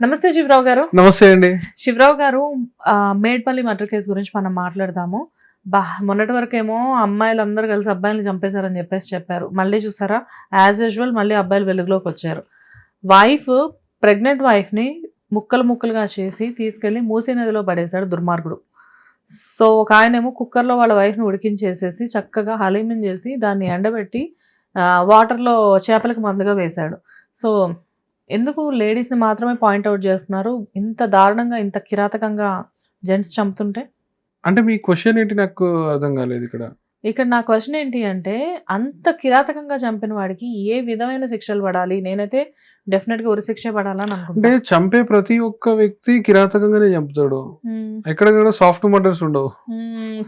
నమస్తే శివరావు గారు. నమస్తే అండి. శివరావు గారు, మేడ్పల్లి మర్డర్ కేసు గురించి మనం మాట్లాడదాము. మొన్నటి వరకేమో అమ్మాయిలందరూ కలిసి అబ్బాయిని చంపేశారని చెప్పారు. మళ్ళీ చూసారా, యాజ్ యూజువల్ మళ్ళీ అబ్బాయిలు వెలుగులోకి వచ్చారు. ప్రెగ్నెంట్ వైఫ్ని ముక్కలుగా చేసి తీసుకెళ్లి మూసీ నదిలో పడేశాడు దుర్మార్గుడు. సో ఒక ఆయనేమో కుక్కర్లో వాళ్ళ వైఫ్ని ఉడికించేసేసి చక్కగా హలీమిన్ చేసి దాన్ని ఎండబెట్టి వాటర్లో చేపలకు మందుగా వేశాడు. సో ఎందుకు లేడీస్ని మాత్రమే పాయింట్అవుట్ చేస్తున్నారు ఇంత దారుణంగా, ఇంత కిరాతకంగా జెంట్స్ చంపుతుంటే? అంటే మీ క్వశ్చన్ ఏంటి, నాకు అర్థం కాలేదు ఇక్కడ నా క్వశ్చన్ ఏంటి అంటే, అంత కిరాతకంగా చంపిన వాడికి ఏ విధమైన శిక్షలు పడాలి? నేనైతే డెఫినెట్గా ఉరిశిక్ష పడాలని అనుకుంటా. అంటే చంపే ప్రతి ఒక్క వ్యక్తి కిరాతకంగానే చంపుతాడు. ఎక్కడ సాఫ్ట్ మర్డర్స్ ఉండవు.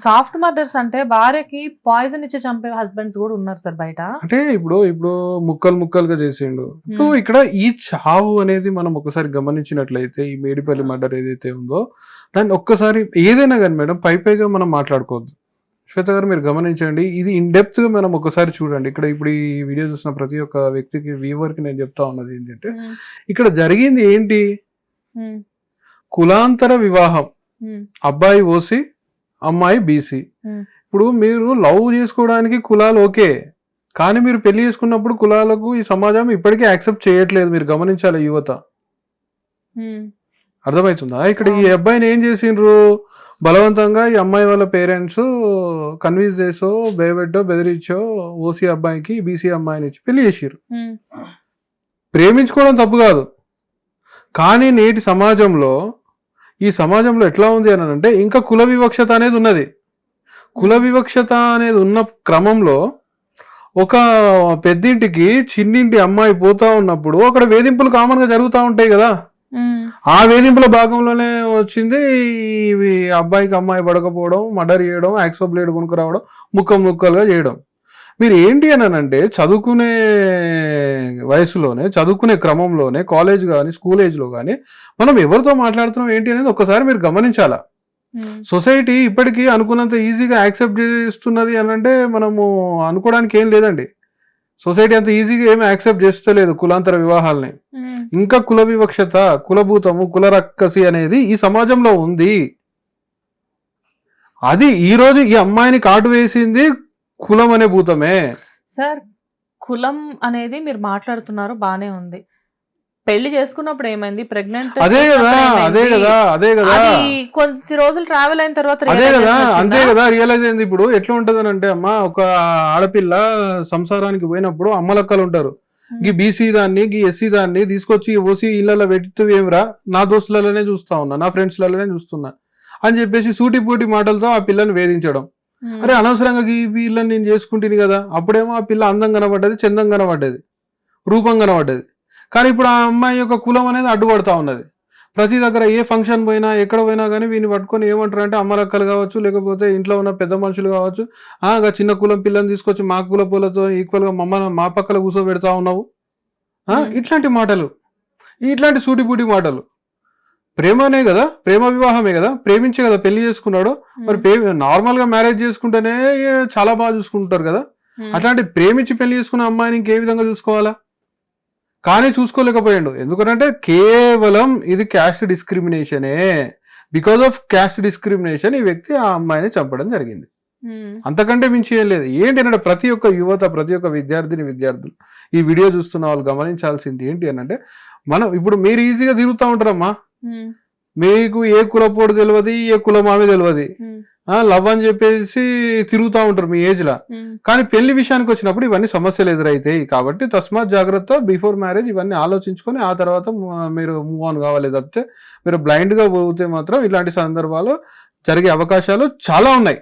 సాఫ్ట్ మర్డర్స్ అంటే భార్యకి పాయిజన్ ఇచ్చి చంపే హస్బెండ్స్ కూడా ఉన్నారు సార్ బయట. అంటే ఇప్పుడు ముక్కలుగా చేసిండు. ఇప్పుడు ఇక్కడ ఈ చావు అనేది మనం ఒకసారి గమనించినట్లయితే, ఈ మేడిపల్లి మర్డర్ ఏదైతే ఉందో దాన్ని ఒక్కసారి ఏదైనా కానీ మేడం పైగా మనం మాట్లాడుకోవద్దు. శ్వేత గారు, మీరు గమనించండి, ఇది ఇన్ డెప్త్ గా మనం ఒకసారి చూడండి. ఇప్పుడు ఈ వీడియో చూసిన ప్రతి ఒక్క వ్యక్తికి, వ్యూవర్ కి నేను చెప్తా ఉన్నది ఏంటంటే, ఇక్కడ జరిగింది ఏంటి? కులాంతర వివాహం. అబ్బాయి ఓసీ, అమ్మాయి బీసీ. ఇప్పుడు మీరు లవ్ చేసుకోవడానికి కులాలు ఓకే, కానీ మీరు పెళ్లి చేసుకున్నప్పుడు కులాలకు ఈ సమాజం ఇప్పటికీ యాక్సెప్ట్ చేయట్లేదు. మీరు గమనించాలి యువత. అర్థమవుతుందా? ఇక్కడ ఈ అబ్బాయిని ఏం చేసిండ్రు, బలవంతంగా ఈ అమ్మాయి వాళ్ళ పేరెంట్స్ కన్విన్స్ చేసో, భయపెట్టో, బెదిరించో ఓసీ అబ్బాయికి బీసీ అమ్మాయిని ఇచ్చి పెళ్లి చేసిర్రు. ప్రేమించుకోవడం తప్పు కాదు, కానీ నేటి సమాజంలో, ఈ సమాజంలో ఎట్లా ఉంది అని అంటే, ఇంకా కుల వివక్షత అనేది ఉన్నది. కుల వివక్షత అనేది ఉన్న క్రమంలో ఒక పెద్దింటికి చిన్నింటి అమ్మాయి పోతా ఉన్నప్పుడు అక్కడ వేధింపులు కామన్ గా జరుగుతూ ఉంటాయి కదా. ఆ వేధింపుల భాగంలోనే వచ్చింది ఈ అబ్బాయికి అమ్మాయి పడకపోవడం, మర్డర్ చేయడం, యాక్సో బ్లేడ్ కొనుక్కు రావడం, ముక్కలుగా చేయడం. మీరు ఏంటి అని అంటే, చదువుకునే వయసులోనే, చదువుకునే క్రమంలోనే, కాలేజ్ కానీ స్కూల్ ఏజ్ లో కానీ మనం ఎవరితో మాట్లాడుతున్నాం ఏంటి అనేది ఒక్కసారి మీరు గమనించాలా. సొసైటీ ఇప్పటికీ అనుకున్నంత ఈజీగా యాక్సెప్ట్ చేస్తున్నది అని అంటే మనము అనుకోవడానికి ఏం లేదండి. సొసైటీ అంత ఈజీగా ఏమి యాక్సెప్ట్ చేస్తలేదు కులాంతర వివాహాలని. ఇంకా కుల వివక్షత, కులభూతము, కుల రక్కసి అనేది ఈ సమాజంలో ఉంది. అది ఈ రోజు ఈ అమ్మాయిని కాటు వేసింది కులం అనే భూతమే. సార్, కులం అనేది మీరు మాట్లాడుతున్నారు, బానే ఉంది. పెళ్లి చేసుకున్నప్పుడు ఏమైంది? ప్రెగ్నెంట్ అదే కదా కొద్ది రోజులు ట్రావెల్ అయిన తర్వాత అంతే కదా రియలైజ్ అయింది. ఇప్పుడు ఎట్లా ఉంటది అని అంటే, అమ్మ ఒక ఆడపిల్ల సంసారానికి పోయినప్పుడు అమ్మలక్కలు ఉంటారు. ఈ బీసీ దాన్ని, ఈ ఎస్సీ దాన్ని తీసుకొచ్చి ఓసీ ఇళ్లలో పెట్టి ఏమిరా, నా దోస్తులలోనే చూస్తా ఉన్నా, నా ఫ్రెండ్స్లలోనే చూస్తున్నా అని చెప్పేసి సూటిపోటి మాటలతో ఆ పిల్లని వేధించడం. అరే అనవసరంగా ఈ పిల్లని నేను చేసుకుంటుంది కదా. అప్పుడేమో ఆ పిల్ల అందం కనబడ్డది, చందం కనబడ్డది, రూపం కనబడ్డది. కానీ ఇప్పుడు ఆ అమ్మాయి యొక్క కులం అనేది అడ్డుపడతా ఉన్నది. ప్రతి దగ్గర ఏ ఫంక్షన్ పోయినా, ఎక్కడ పోయినా కానీ వీని పట్టుకొని ఏమంటారు అంటే, అమ్మలక్కలు కావచ్చు, లేకపోతే ఇంట్లో ఉన్న పెద్ద మనుషులు కావచ్చు, చిన్న కులం పిల్లని తీసుకొచ్చి మా కుల పూలతో ఈక్వల్గా మా పక్కల కూర్చోబెడతా ఉన్నావు, ఇట్లాంటి మాటలు, ఇట్లాంటి సూటిపూటి మాటలు. ప్రేమనే కదా, ప్రేమ వివాహమే కదా, ప్రేమించే కదా పెళ్లి చేసుకున్నాడు. మరి నార్మల్ గా మ్యారేజ్ చేసుకుంటేనే చాలా బాగా చూసుకుంటారు కదా. అట్లాంటి ప్రేమించి పెళ్లి చేసుకున్న అమ్మాయిని ఇంకే విధంగా చూసుకోవాలా? కానీ చూసుకోలేకపోయాడు. ఎందుకంటే కేవలం ఇది క్యాస్ట్ డిస్క్రిమినేషనే. బికాస్ ఆఫ్ క్యాస్ట్ డిస్క్రిమినేషన్ ఈ వ్యక్తి ఆ అమ్మాయిని చంపడం జరిగింది. అంతకంటే మించి ఏం లేదు. ఏంటంటే ప్రతి ఒక్క యువత, ప్రతి ఒక్క విద్యార్థులు ఈ వీడియో చూస్తున్న వాళ్ళు గమనించాల్సింది ఏంటి అని అంటే, మనం ఇప్పుడు మీరు ఈజీగా తిరుగుతూ ఉంటారమ్మా, మీకు ఏ కులపోడు తెలియదు, ఏ కులమామి తెలియదు, లవ్ అని చెప్పేసి తిరుగుతూ ఉంటారు మీ ఏజ్ లా. కానీ పెళ్లి విషయానికి వచ్చినప్పుడు ఇవన్నీ సమస్యలు ఎదురైతాయి. కాబట్టి తస్మాత్ జాగ్రత్త, బిఫోర్ మ్యారేజ్ ఇవన్నీ ఆలోచించుకొని ఆ తర్వాత మీరు మూవ్ ఆన్ కావాలి. తప్పితే మీరు బ్లైండ్ గా పోతే మాత్రం ఇలాంటి సందర్భాలు జరిగే అవకాశాలు చాలా ఉన్నాయి.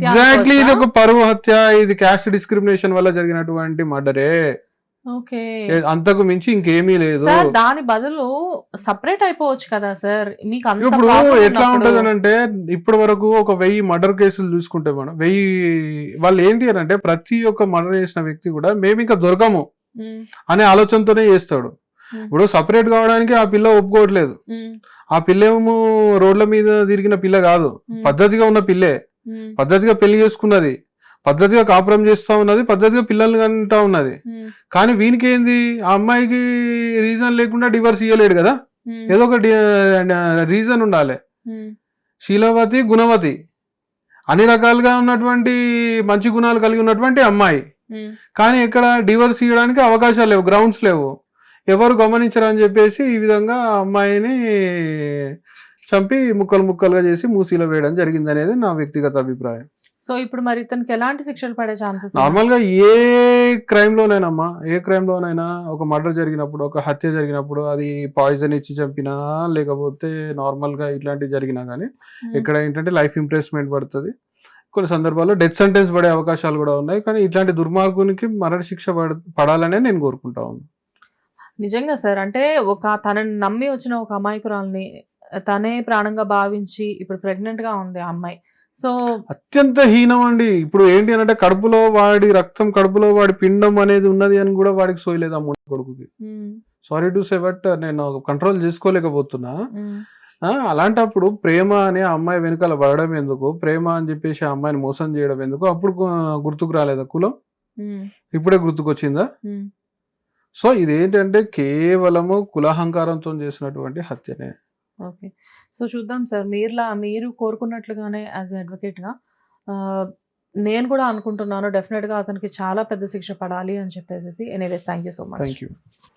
ఎగ్జాక్ట్లీ, ఇది ఒక పరువు హత్య, ఇది క్యాస్ట్ డిస్క్రిమినేషన్ వల్ల జరిగినటువంటి మర్డరే. అంతకు మించి ఇంకేమీ లేదు. దాని బదులు సపరేట్ అయిపోవచ్చు కదా సార్. మీకు ఇప్పుడు ఎట్లా ఉంటది అంటే, ఇప్పటి వరకు ఒక 1000 మర్డర్ కేసులు చూసుకుంటే మనం, 1000 వాళ్ళు ఏంటి అని అంటే, ప్రతి ఒక్క మర్డర్ చేసిన వ్యక్తి కూడా మేము ఇంకా దొరకము అనే ఆలోచనతోనే చేస్తాడు. ఇప్పుడు సపరేట్ కావడానికి ఆ పిల్ల ఒప్పుకోవట్లేదు. ఆ పిల్ల ఏమో రోడ్ల మీద తిరిగిన పిల్ల కాదు, పద్ధతిగా ఉన్న పిల్లే, పద్ధతిగా పెళ్లి చేసుకున్నది, పద్ధతిగా కాపురం చేస్తా ఉన్నది, పద్ధతిగా పిల్లల్ని కంటా ఉన్నది. కానీ వీనికి ఏంది, ఆ అమ్మాయికి రీజన్ లేకుండా డివర్స్ ఇయ్యలేడు కదా, ఏదో ఒక రీజన్ ఉండాలి. శీలవతి, గుణవతి, అన్ని రకాలుగా ఉన్నటువంటి మంచి గుణాలు కలిగి ఉన్నటువంటి అమ్మాయి, కానీ ఇక్కడ డివర్స్ ఇవ్వడానికి అవకాశాలు లేవు, గ్రౌండ్స్ లేవు, ఎవరు గమనించరు అని చెప్పేసి ఈ విధంగా అమ్మాయిని చంపి ముక్కలు ముక్కలుగా చేసి మూసీలో వేయడం జరిగింది అనేది నా వ్యక్తిగత అభిప్రాయం. సో ఇప్పుడు మరి ఇతనికి ఎలాంటి శిక్షలు పడే ఛాన్సెస్? నార్మల్ గా ఏ క్రైమ్ లోనైనా ఒక మర్డర్ జరిగినప్పుడు, ఒక హత్య జరిగినప్పుడు, అది పాయిజన్ ఇచ్చి చంపినా లేకపోతే నార్మల్ గా ఇట్లాంటివి జరిగినా కానీ ఇక్కడ ఏంటంటే లైఫ్ ఇంప్రెస్మెంట్ పడుతుంది. కొన్ని సందర్భాల్లో డెత్ సెంటెన్స్ పడే అవకాశాలు కూడా ఉన్నాయి. కానీ ఇట్లాంటి దుర్మార్గునికి మరణ శిక్ష పడాలనే నేను కోరుకుంటా ఉన్నాను. నిజంగా సార్, అంటే తనని నమ్మి వచ్చిన ఒక అమాయకురాల్ని తనే ప్రాణంగా భావించి ఇప్పుడు ప్రెగ్నెంట్ గా ఉంది ఆ అమ్మాయి. సో అత్యంత హీనం అండి. ఇప్పుడు ఏంటి అంటే కడుపులో వాడి రక్తం, కడుపులో వాడి పిండం అనేది ఉన్నది అని కూడా వాడికి సోయలేదు ఆ కొడుకుకి. సారీ టు సే బట్ నేను కంట్రోల్ చేసుకోలేకపోతున్నా. అలాంటప్పుడు ప్రేమ అనే అమ్మాయి వెనకాల పడడం ఎందుకు, ప్రేమ అని చెప్పేసి ఆ అమ్మాయిని మోసం చేయడం ఎందుకు? అప్పుడు గుర్తుకు రాలేదా కులం? ఇప్పుడే గుర్తుకొచ్చిందా? సో ఇదేంటంటే కేవలము కులహంకారంతో చేసినటువంటి హత్యనే. ఓకే, సో చూద్దాం సార్, మీరు కోరుకున్నట్లుగానే యాజ్ అడ్వకేట్గా నేను కూడా అనుకుంటున్నాను డెఫినెట్గా అతనికి చాలా పెద్ద శిక్ష పడాలి అని చెప్పేసి. Anyways, thank you so much. Thank you.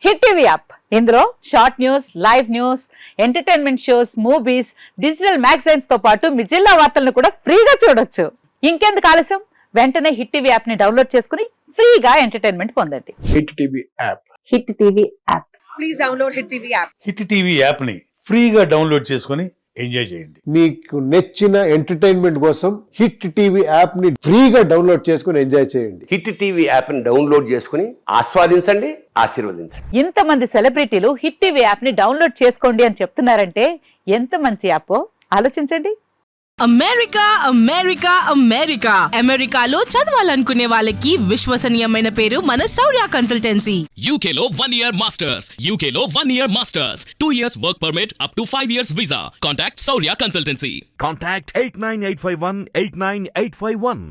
Hit TV app, ఇందులో short news, live news, entertainment shows, movies, digital magazines తో పాటు మీ జిల్లా వార్తలను కూడా ఫ్రీగా చూడొచ్చు. ఇంకెందుకు ఆలస్యం, వెంటనే హిట్ టీవీ యాప్ ని డౌన్లోడ్ చేసుకుని ఫ్రీగా ఎంటర్టైన్మెంట్ పొందండి. Hit TV app. Hit TV app. Please download hit TV app. Hit TV app ని ఫ్రీగా డౌన్లోడ్ చేసుకొని ఎంజాయ్ చేయండి. మీకు నచ్చిన ఎంటర్టైన్మెంట్ కోసం హిట్ టీవీ యాప్ ని ఫ్రీగా డౌన్లోడ్ చేసుకుని ఎంజాయ్ చేయండి. హిట్ టీవీ యాప్ ని డౌన్లోడ్ చేసుకుని ఆస్వాదించండి, ఆశీర్వదించండి. ఇంతమంది సెలబ్రిటీలు హిట్ టీవీ యాప్ ని డౌన్లోడ్ చేసుకోండి అని చెప్తున్నారంటే ఎంత మంచి యాప్ ఆలోచించండి. అమెరికా అమెరికా అమెరికా అమెరికాలో చదవాలనుకునే వాళ్ళకి విశ్వసనీయమైన పేరు మన శౌర్య కన్సల్టెన్సీ. UK లో 1 year masters. UK లో 1 year masters. 2 years work permit up to 5 years visa. Contact Saurya Consultancy. Contact 89851 89851.